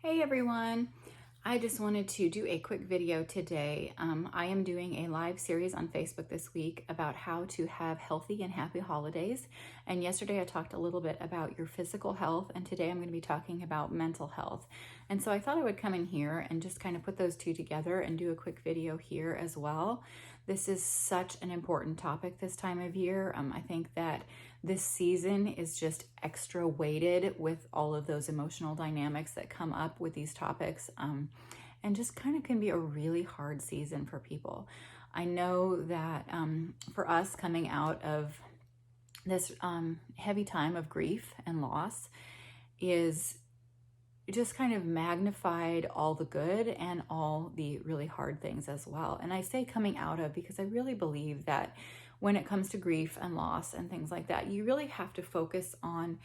Hey everyone, I just wanted to do a quick video today. I am doing a live series on Facebook this week about how to have healthy and happy holidays. And yesterday I talked a little bit about your physical health, and today I'm going to be talking about mental health. And so I thought I would come in here and just kind of put those two together and do a quick video here as well. This is such an important topic this time of year. I think that this season is just extra weighted with all of those emotional dynamics that come up with these topics, and just kind of can be a really hard season for people. I know that for us coming out of this heavy time of grief and loss is just kind of magnified all the good and all the really hard things as well. And I say coming out of because I really believe that when it comes to grief and loss and things like that, you really have to focus on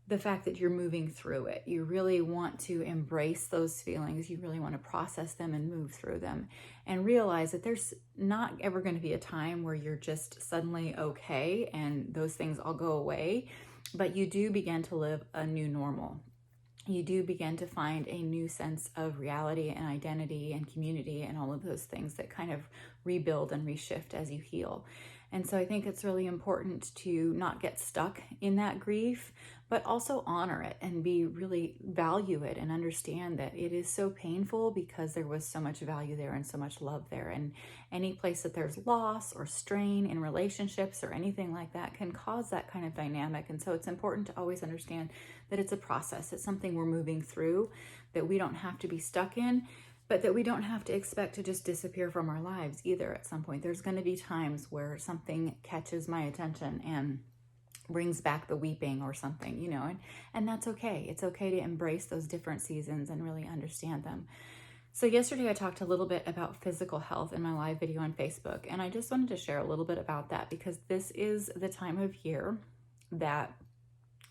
the fact that you're moving through it. You really want to embrace those feelings. You really want to process them and move through them and realize that there's not ever going to be a time where you're just suddenly okay and those things all go away, but you do begin to live a new normal. You do begin to find a new sense of reality and identity and community and all of those things that kind of rebuild and reshift as you heal. And so I think it's really important to not get stuck in that grief, but also honor it and really value it and understand that it is so painful because there was so much value there and so much love there. And any place that there's loss or strain in relationships or anything like that can cause that kind of dynamic. And so it's important to always understand that it's a process. It's something we're moving through, that we don't have to be stuck in, but that we don't have to expect to just disappear from our lives either. At some point, there's going to be times where something catches my attention and brings back the weeping or something, and that's okay. It's okay to embrace those different seasons and really understand them. So yesterday I talked a little bit about physical health in my live video on Facebook, and I just wanted to share a little bit about that because this is the time of year that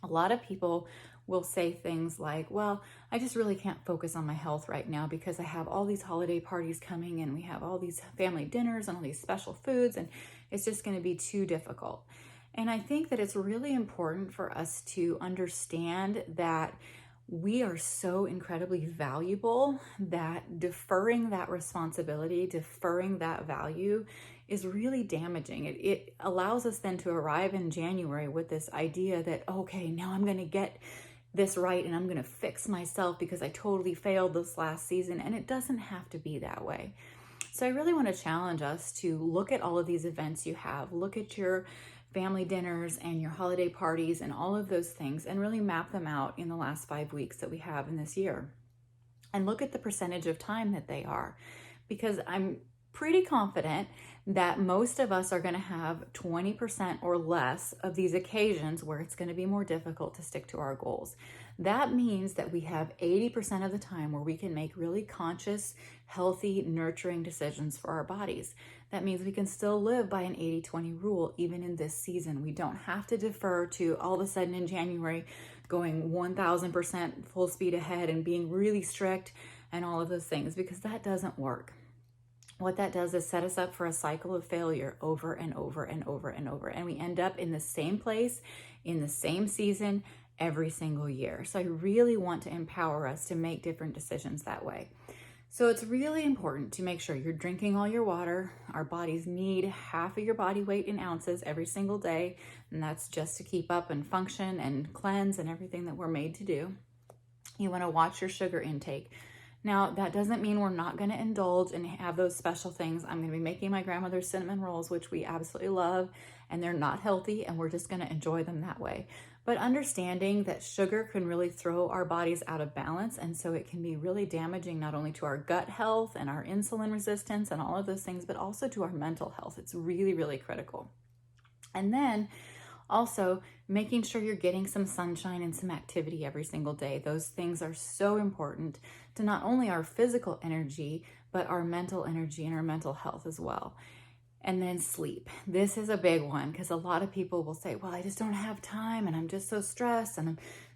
a lot of people will say things like, well, I just really can't focus on my health right now because I have all these holiday parties coming and we have all these family dinners and all these special foods, and it's just going to be too difficult. And I think that it's really important for us to understand that we are so incredibly valuable that deferring that responsibility, deferring that value is really damaging. It allows us then to arrive in January with this idea that, okay, now I'm going to get this right and I'm going to fix myself because I totally failed this last season. And it doesn't have to be that way. So I really want to challenge us to look at all of these events you have, look at your family dinners and your holiday parties and all of those things, and really map them out in the last 5 weeks that we have in this year. And look at the percentage of time that they are, because I'm pretty confident that most of us are going to have 20% or less of these occasions where it's going to be more difficult to stick to our goals. That means that we have 80% of the time where we can make really conscious, healthy, nurturing decisions for our bodies. That means we can still live by an 80-20 rule even in this season. We don't have to defer to all of a sudden in January going 1000% full speed ahead and being really strict and all of those things, because that doesn't work. What that does is set us up for a cycle of failure over and over and over and over. And we end up in the same place, in the same season, every single year. So I really want to empower us to make different decisions that way. So it's really important to make sure you're drinking all your water. Our bodies need half of your body weight in ounces every single day. And that's just to keep up and function and cleanse and everything that we're made to do. You want to watch your sugar intake. Now, that doesn't mean we're not going to indulge and have those special things. I'm going to be making my grandmother's cinnamon rolls, which we absolutely love, and they're not healthy, and we're just going to enjoy them that way. But understanding that sugar can really throw our bodies out of balance, and so it can be really damaging not only to our gut health and our insulin resistance and all of those things, but also to our mental health. It's really, really critical. And then also, making sure you're getting some sunshine and some activity every single day. Those things are so important to not only our physical energy, but our mental energy and our mental health as well. And then sleep. This is a big one because a lot of people will say, well, I just don't have time and I'm just so stressed.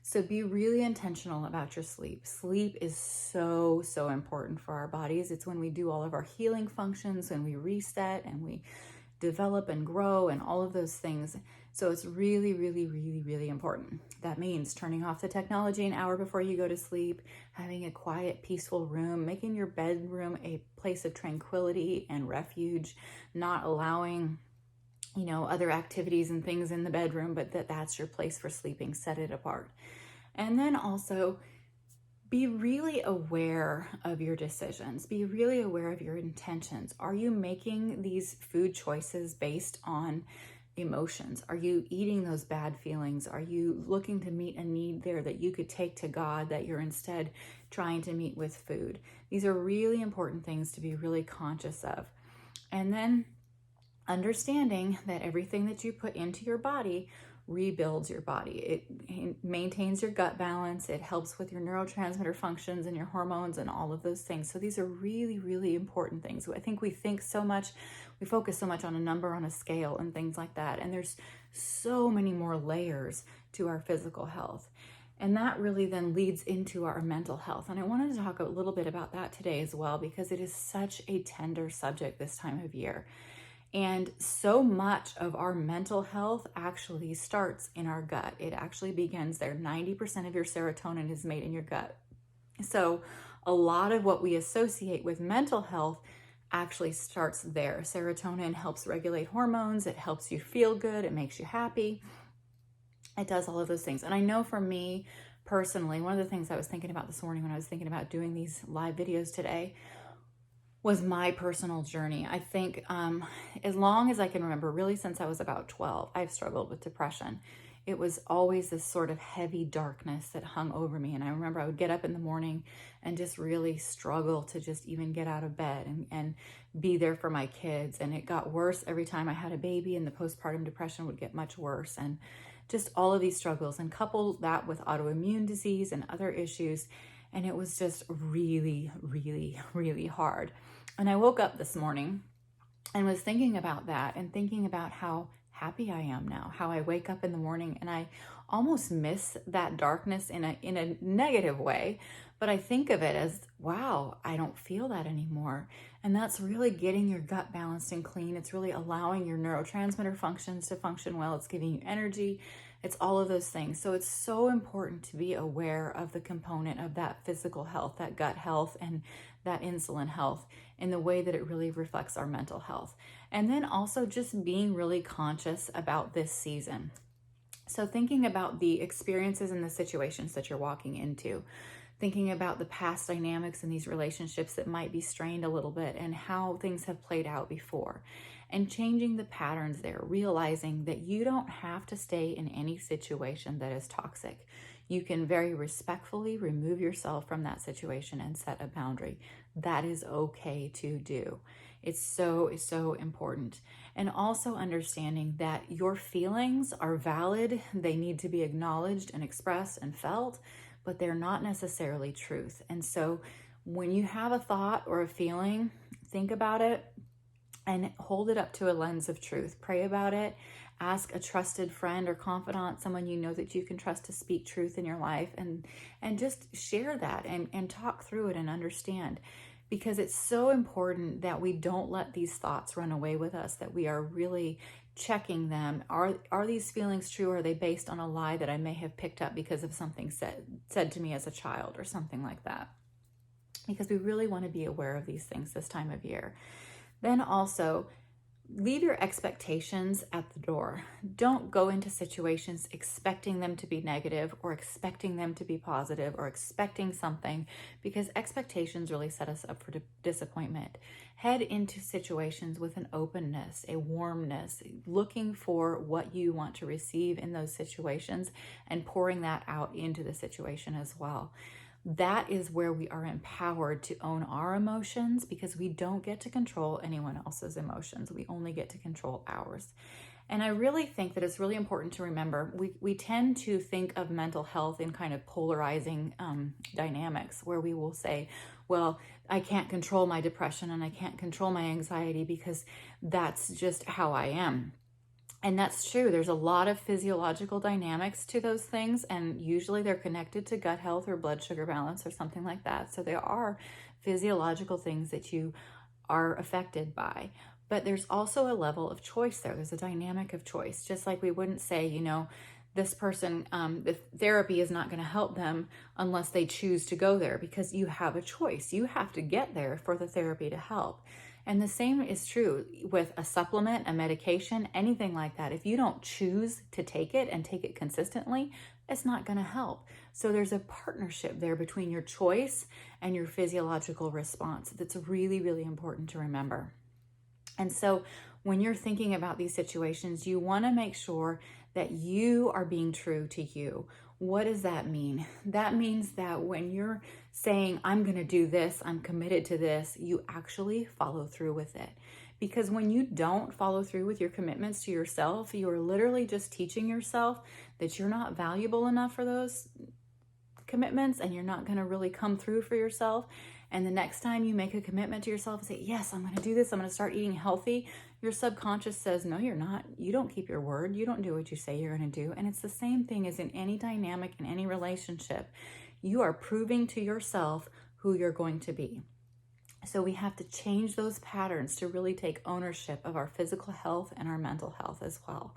So be really intentional about your sleep. Sleep is so, so important for our bodies. It's when we do all of our healing functions, when we reset and we develop and grow and all of those things. So it's really, really, really, really important. That means turning off the technology an hour before you go to sleep, having a quiet, peaceful room, making your bedroom a place of tranquility and refuge, not allowing, other activities and things in the bedroom, but that's your place for sleeping. Set it apart. And then also be really aware of your decisions. Be really aware of your intentions. Are you making these food choices based on emotions? Are you eating those bad feelings? Are you looking to meet a need there that you could take to God that you're instead trying to meet with food? These are really important things to be really conscious of. And then understanding that everything that you put into your body rebuilds your body. It maintains your gut balance. It helps with your neurotransmitter functions and your hormones and all of those things. So these are really, really important things. I think we focus so much on a number on a scale and things like that. And there's so many more layers to our physical health. And that really then leads into our mental health. And I wanted to talk a little bit about that today as well, because it is such a tender subject this time of year. And so much of our mental health actually starts in our gut. It actually begins there. 90% of your serotonin is made in your gut. So a lot of what we associate with mental health actually starts there. Serotonin helps regulate hormones. It helps you feel good. It makes you happy. It does all of those things. And I know for me personally, one of the things I was thinking about this morning when I was thinking about doing these live videos today was my personal journey. I think as long as I can remember, really since I was about 12, I've struggled with depression. It was always this sort of heavy darkness that hung over me. And I remember I would get up in the morning and just really struggle to just even get out of bed and be there for my kids. And it got worse every time I had a baby, and the postpartum depression would get much worse. And just all of these struggles, and couple that with autoimmune disease and other issues. And it was just really, really, really hard. And I woke up this morning and was thinking about that and thinking about how happy I am now, how I wake up in the morning and I almost miss that darkness in a negative way. But I think of it as, wow, I don't feel that anymore. And that's really getting your gut balanced and clean. It's really allowing your neurotransmitter functions to function well. It's giving you energy. It's all of those things. So it's so important to be aware of the component of that physical health, that gut health, and that insulin health in the way that it really reflects our mental health. And then also just being really conscious about this season. So thinking about the experiences and the situations that you're walking into, thinking about the past dynamics in these relationships that might be strained a little bit and how things have played out before, and changing the patterns there, realizing that you don't have to stay in any situation that is toxic. You can very respectfully remove yourself from that situation and set a boundary. That is okay to do. It's so, so important. And also understanding that your feelings are valid. They need to be acknowledged and expressed and felt, but they're not necessarily truth. And so when you have a thought or a feeling, think about it and hold it up to a lens of truth. Pray about it. Ask a trusted friend or confidant, someone you know that you can trust to speak truth in your life, and just share that and talk through it and understand. Because it's so important that we don't let these thoughts run away with us, that we are really checking them. Are these feelings true? Are they based on a lie that I may have picked up because of something said to me as a child or something like that? Because we really want to be aware of these things this time of year. Then also, leave your expectations at the door. Don't go into situations expecting them to be negative or expecting them to be positive or expecting something, because expectations really set us up for disappointment. Head into situations with an openness, a warmness, looking for what you want to receive in those situations and pouring that out into the situation as well. That is where we are empowered to own our emotions, because we don't get to control anyone else's emotions. We only get to control ours. And I really think that it's really important to remember, we tend to think of mental health in kind of polarizing dynamics, where we will say, well, I can't control my depression and I can't control my anxiety because that's just how I am. And that's true. There's a lot of physiological dynamics to those things, and usually they're connected to gut health or blood sugar balance or something like that. So there are physiological things that you are affected by. But there's also a level of choice there. There's a dynamic of choice. Just like we wouldn't say, this person, the therapy is not going to help them unless they choose to go there, because you have a choice. You have to get there for the therapy to help. And the same is true with a supplement, a medication, anything like that. If you don't choose to take it and take it consistently, it's not going to help. So there's a partnership there between your choice and your physiological response that's really, really important to remember. And so when you're thinking about these situations, you want to make sure that you are being true to you. What does that mean? That means that when you're saying, I'm going to do this, I'm committed to this, you actually follow through with it. Because when you don't follow through with your commitments to yourself, you are literally just teaching yourself that you're not valuable enough for those commitments, and you're not going to really come through for yourself. And the next time you make a commitment to yourself and say, yes, I'm going to do this, I'm going to start eating healthy, your subconscious says, no, you're not. You don't keep your word. You don't do what you say you're going to do. And it's the same thing as in any dynamic, in any relationship. You are proving to yourself who you're going to be. So we have to change those patterns to really take ownership of our physical health and our mental health as well.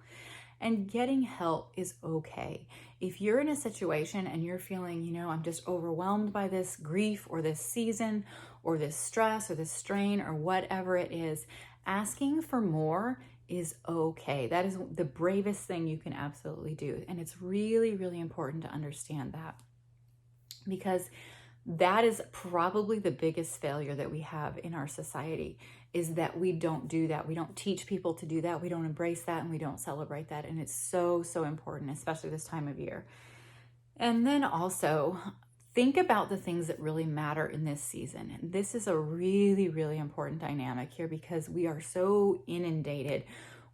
And getting help is okay. If you're in a situation and you're feeling, I'm just overwhelmed by this grief or this season or this stress or this strain or whatever it is, asking for more is okay. That is the bravest thing you can absolutely do. And it's really, really important to understand that, because that is probably the biggest failure that we have in our society, is that we don't do that. We don't teach people to do that. We don't embrace that, and we don't celebrate that. And it's so, so important, especially this time of year. And then also think about the things that really matter in this season. And this is a really, really important dynamic here, because we are so inundated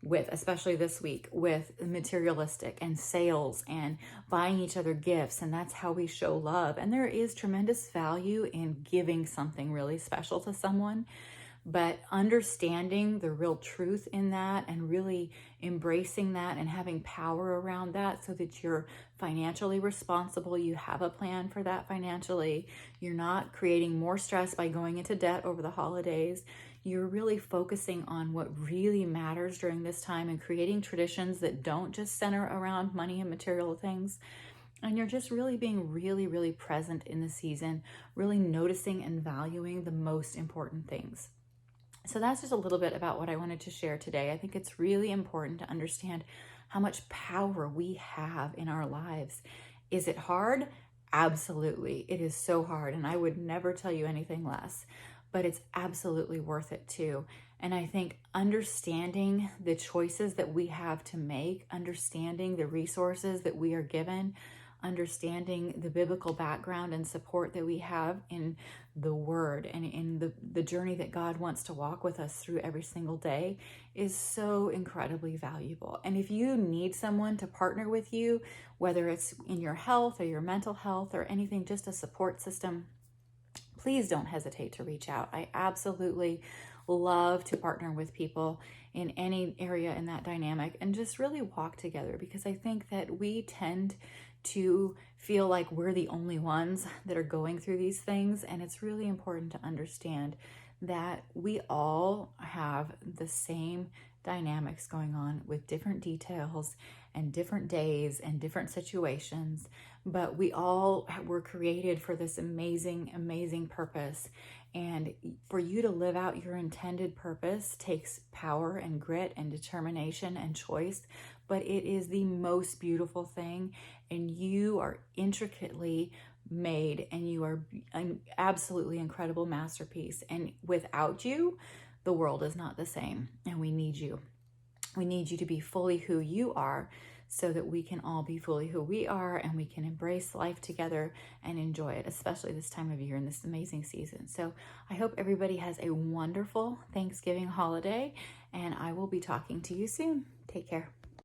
with, especially this week, with materialistic and sales and buying each other gifts, and that's how we show love. And there is tremendous value in giving something really special to someone, but understanding the real truth in that and really embracing that and having power around that, so that you're financially responsible, you have a plan for that financially, you're not creating more stress by going into debt over the holidays. You're really focusing on what really matters during this time and creating traditions that don't just center around money and material things. And you're just really being really, really present in the season, really noticing and valuing the most important things. So that's just a little bit about what I wanted to share today. I think it's really important to understand how much power we have in our lives. Is it hard? Absolutely. It is so hard. And I would never tell you anything less, but it's absolutely worth it too. And I think understanding the choices that we have to make, understanding the resources that we are given, understanding the biblical background and support that we have in the Word and in the journey that God wants to walk with us through every single day is so incredibly valuable. And if you need someone to partner with you, whether it's in your health or your mental health or anything, just a support system, please don't hesitate to reach out. I absolutely love to partner with people in any area in that dynamic and just really walk together, because I think that we tend to feel like we're the only ones that are going through these things. And it's really important to understand that we all have the same dynamics going on with different details and different days and different situations, but we all were created for this amazing, amazing purpose. And for you to live out your intended purpose takes power and grit and determination and choice, but it is the most beautiful thing. And you are intricately made, and you are an absolutely incredible masterpiece. And without you, the world is not the same. And we need you. We need you to be fully who you are, so that we can all be fully who we are, and we can embrace life together and enjoy it, especially this time of year in this amazing season. So I hope everybody has a wonderful Thanksgiving holiday, and I will be talking to you soon. Take care.